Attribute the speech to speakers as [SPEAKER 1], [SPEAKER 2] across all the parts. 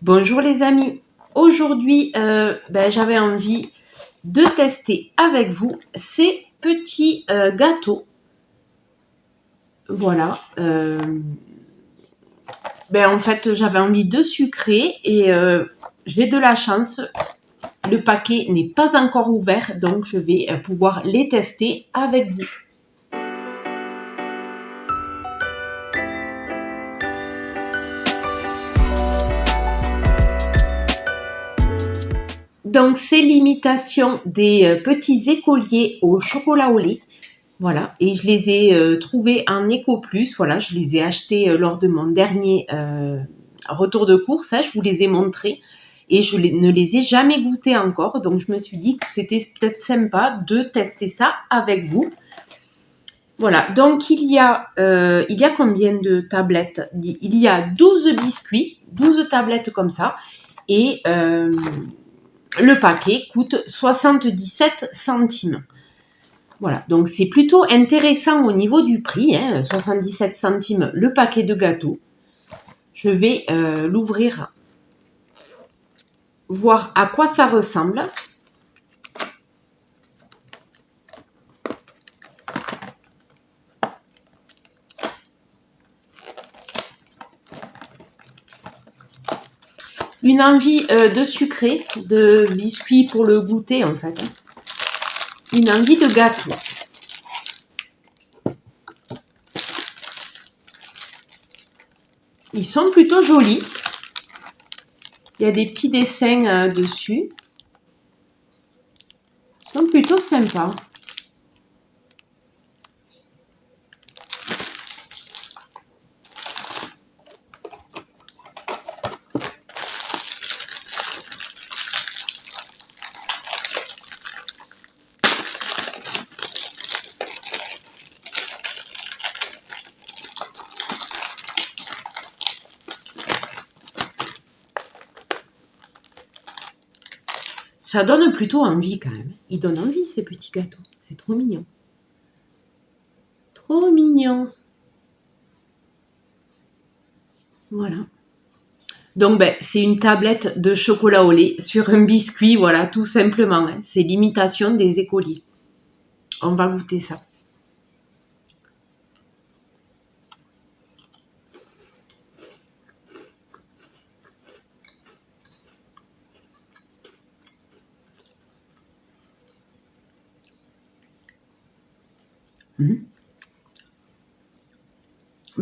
[SPEAKER 1] Bonjour les amis, aujourd'hui j'avais envie de tester avec vous ces petits gâteaux. Voilà, en fait j'avais envie de sucrer et j'ai de la chance, le paquet n'est pas encore ouvert donc je vais pouvoir les tester avec vous. Donc, c'est l'imitation des petits écoliers au chocolat au lait. Voilà, et je les ai trouvés en Eco Plus. Voilà, je les ai achetés lors de mon dernier retour de course. Hein, je vous les ai montrés et je ne les ai jamais goûtés encore. Donc, je me suis dit que c'était peut-être sympa de tester ça avec vous. Voilà, donc il y a combien de tablettes? Il y a 12 biscuits, 12 tablettes comme ça. Et le paquet coûte 77 centimes. Voilà, donc c'est plutôt intéressant au niveau du prix, hein, 77 centimes le paquet de gâteaux. Je vais l'ouvrir, voir à quoi ça ressemble. Une envie de sucré, de biscuits pour le goûter en fait. Une envie de gâteau. Ils sont plutôt jolis. Il y a des petits dessins dessus. Ils sont plutôt sympas. Ça donne plutôt envie quand même. Ils donnent envie ces petits gâteaux. C'est trop mignon. Trop mignon. Voilà. Donc, c'est une tablette de chocolat au lait sur un biscuit, voilà, tout simplement. Hein. C'est l'imitation des écoliers. On va goûter ça.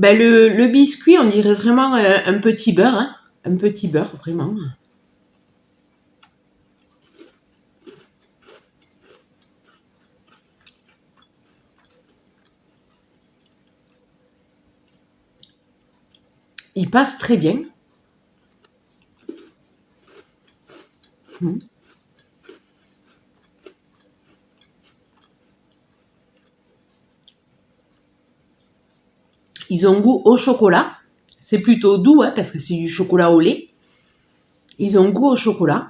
[SPEAKER 1] Le biscuit, on dirait vraiment un petit beurre. Hein. Un petit beurre, vraiment. Il passe très bien. Ils ont goût au chocolat. C'est plutôt doux, hein, parce que c'est du chocolat au lait. Ils ont goût au chocolat.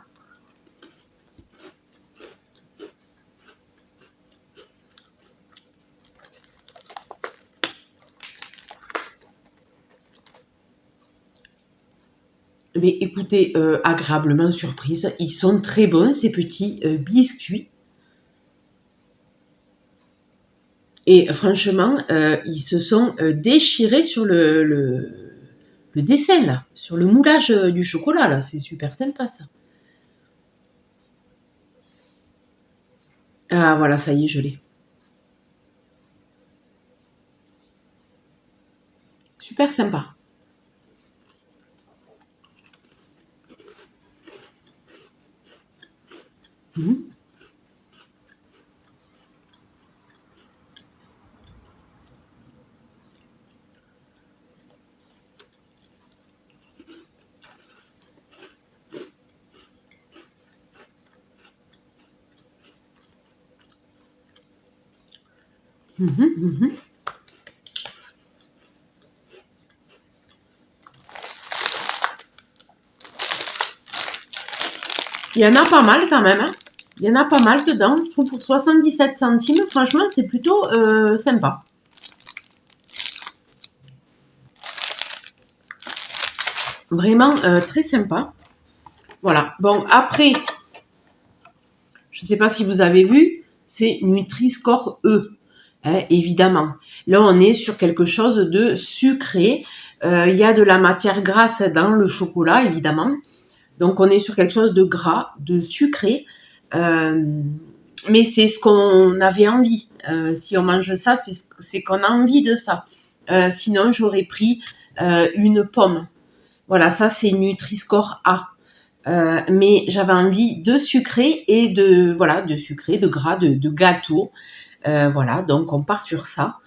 [SPEAKER 1] Mais écoutez, agréablement surprise. Ils sont très bons, ces petits biscuits. Et franchement, ils se sont déchirés sur le dessin, là. Sur le moulage du chocolat, là. C'est super sympa, ça. Ah, voilà, ça y est, je l'ai. Super sympa. Il y en a pas mal quand même. Hein. Il y en a pas mal dedans. Je trouve pour 77 centimes, franchement, c'est plutôt sympa. Vraiment très sympa. Voilà. Bon, après, je ne sais pas si vous avez vu, c'est Nutri-Score E, hein, évidemment. Là, on est sur quelque chose de sucré. Il y a de la matière grasse dans le chocolat, évidemment. Donc, on est sur quelque chose de gras, de sucré. Mais c'est ce qu'on avait envie. Si on mange ça, c'est qu'on a envie de ça. Sinon, j'aurais pris une pomme. Voilà, ça, c'est Nutri-Score A. Mais j'avais envie de sucré et de sucré, de gras, de gâteau. Voilà, donc on part sur ça.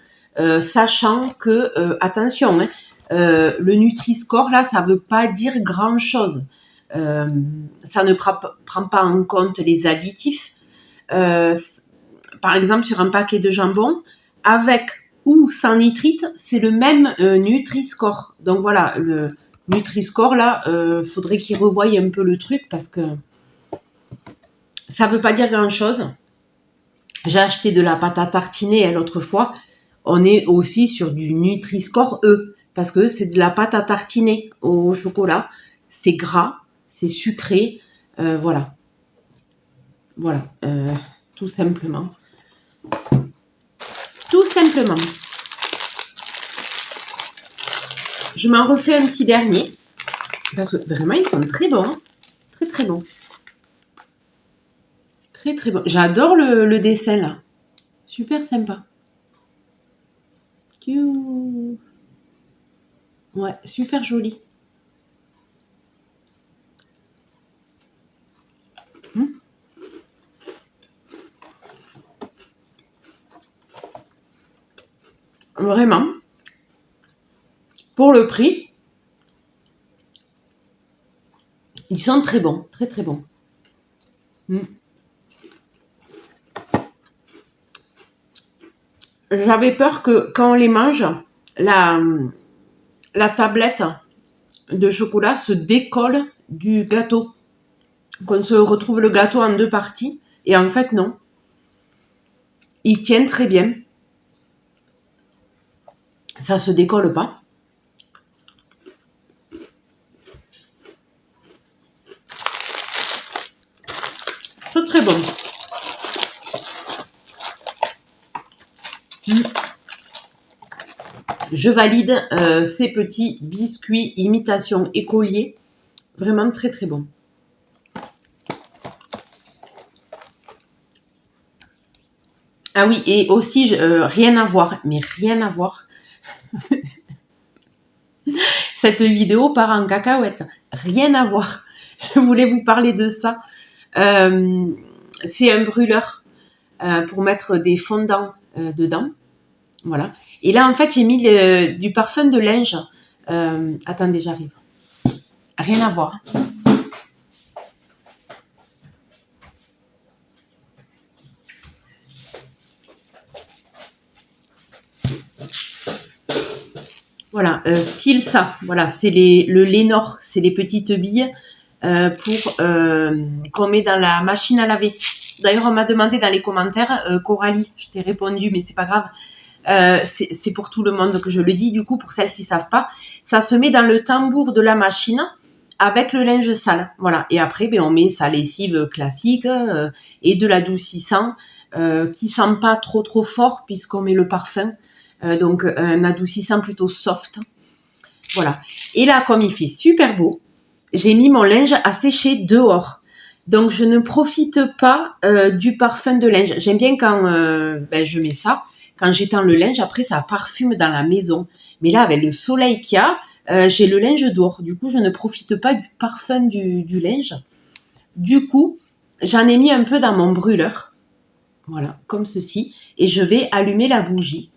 [SPEAKER 1] Sachant que, attention, hein, le Nutri-Score, là, ça veut pas dire grand-chose. Ça ne prend pas en compte les additifs. Par exemple, sur un paquet de jambon, avec ou sans nitrite, c'est le même Nutri-Score. Donc voilà, le Nutri-Score, là, faudrait qu'ils revoient un peu le truc parce que ça veut pas dire grand-chose. J'ai acheté de la pâte à tartiner l'autre fois. On est aussi sur du Nutri-Score E parce que c'est de la pâte à tartiner au chocolat. C'est gras, c'est sucré, voilà. Voilà, tout simplement. Tout simplement. Je m'en refais un petit dernier. Parce que vraiment, ils sont très bons. Très, très bons. Très, très bons. J'adore le dessin, là. Super sympa. Ouais, super joli. Vraiment. Pour le prix, ils sont très bons. Très, très bons. J'avais peur que quand on les mange, la tablette de chocolat se décolle du gâteau. Qu'on se retrouve le gâteau en deux parties. Et en fait, non. Il tient très bien. Ça se décolle pas. Très très bon. Je valide ces petits biscuits imitation écolier. Vraiment très très bon. Ah oui, et aussi, rien à voir, mais rien à voir. Cette vidéo part en cacahuète. Rien à voir. Je voulais vous parler de ça. C'est un brûleur pour mettre des fondants dedans. Voilà. Et là, en fait, j'ai mis du parfum de linge. Attendez, j'arrive. Rien à voir. Voilà, style ça. Voilà, c'est le Lénor, c'est les petites billes qu'on met dans la machine à laver. D'ailleurs, on m'a demandé dans les commentaires, Coralie, je t'ai répondu, mais c'est pas grave. C'est pour tout le monde que je le dis, du coup, pour celles qui savent pas. Ça se met dans le tambour de la machine avec le linge sale. Voilà. Et après, ben, on met sa lessive classique et de l'adoucissant qui sent pas trop trop fort puisqu'on met le parfum. Donc un adoucissant plutôt soft. Voilà. Et là, comme il fait super beau, j'ai mis mon linge à sécher dehors. Donc je ne profite pas du parfum de linge. J'aime bien quand je mets ça. Quand j'étends le linge, après ça parfume dans la maison. Mais là, avec le soleil qu'il y a, j'ai le linge dehors. Du coup, je ne profite pas du parfum du linge. Du coup, j'en ai mis un peu dans mon brûleur. Voilà, comme ceci. Et je vais allumer la bougie.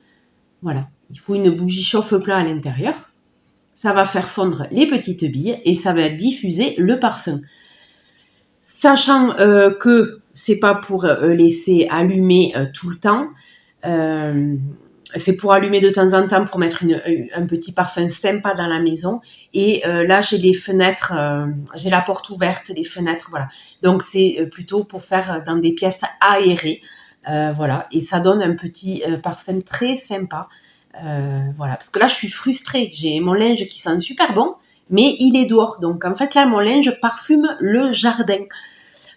[SPEAKER 1] Voilà, il faut une bougie chauffe-plat à l'intérieur. Ça va faire fondre les petites billes et ça va diffuser le parfum. Sachant que c'est pas pour laisser allumer tout le temps, c'est pour allumer de temps en temps pour mettre un petit parfum sympa dans la maison. Et là, j'ai les fenêtres, j'ai la porte ouverte, les fenêtres, voilà. Donc c'est plutôt pour faire dans des pièces aérées. Voilà, et ça donne un petit parfum très sympa. Voilà, parce que là je suis frustrée, j'ai mon linge qui sent super bon, mais il est dehors. Donc en fait là, mon linge parfume le jardin.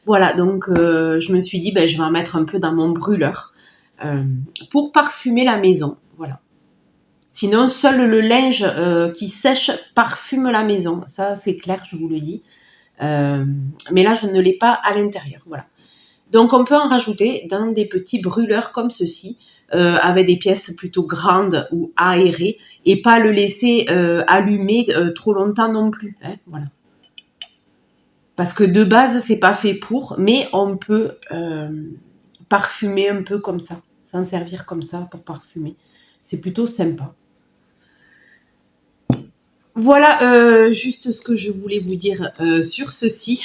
[SPEAKER 1] Voilà, donc je me suis dit, ben, je vais en mettre un peu dans mon brûleur pour parfumer la maison. Voilà. Sinon, seul le linge qui sèche parfume la maison. Ça, c'est clair, je vous le dis. Mais là, je ne l'ai pas à l'intérieur. Voilà. Donc, on peut en rajouter dans des petits brûleurs comme ceci, avec des pièces plutôt grandes ou aérées, et pas le laisser allumer trop longtemps non plus. Hein, voilà. Parce que de base, c'est pas fait pour, mais on peut parfumer un peu comme ça, s'en servir comme ça pour parfumer. C'est plutôt sympa. Voilà juste ce que je voulais vous dire sur ceci.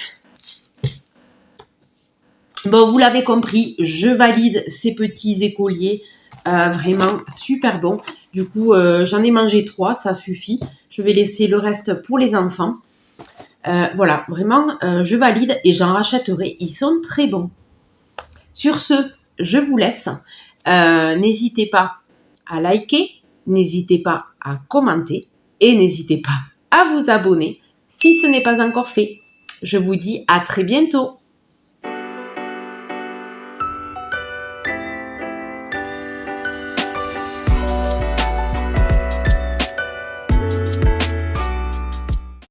[SPEAKER 1] Bon, vous l'avez compris, je valide ces petits écoliers. Vraiment super bon. Du coup, j'en ai mangé 3, ça suffit. Je vais laisser le reste pour les enfants. Voilà, vraiment, je valide et j'en rachèterai. Ils sont très bons. Sur ce, je vous laisse. N'hésitez pas à liker, n'hésitez pas à commenter et n'hésitez pas à vous abonner si ce n'est pas encore fait. Je vous dis à très bientôt.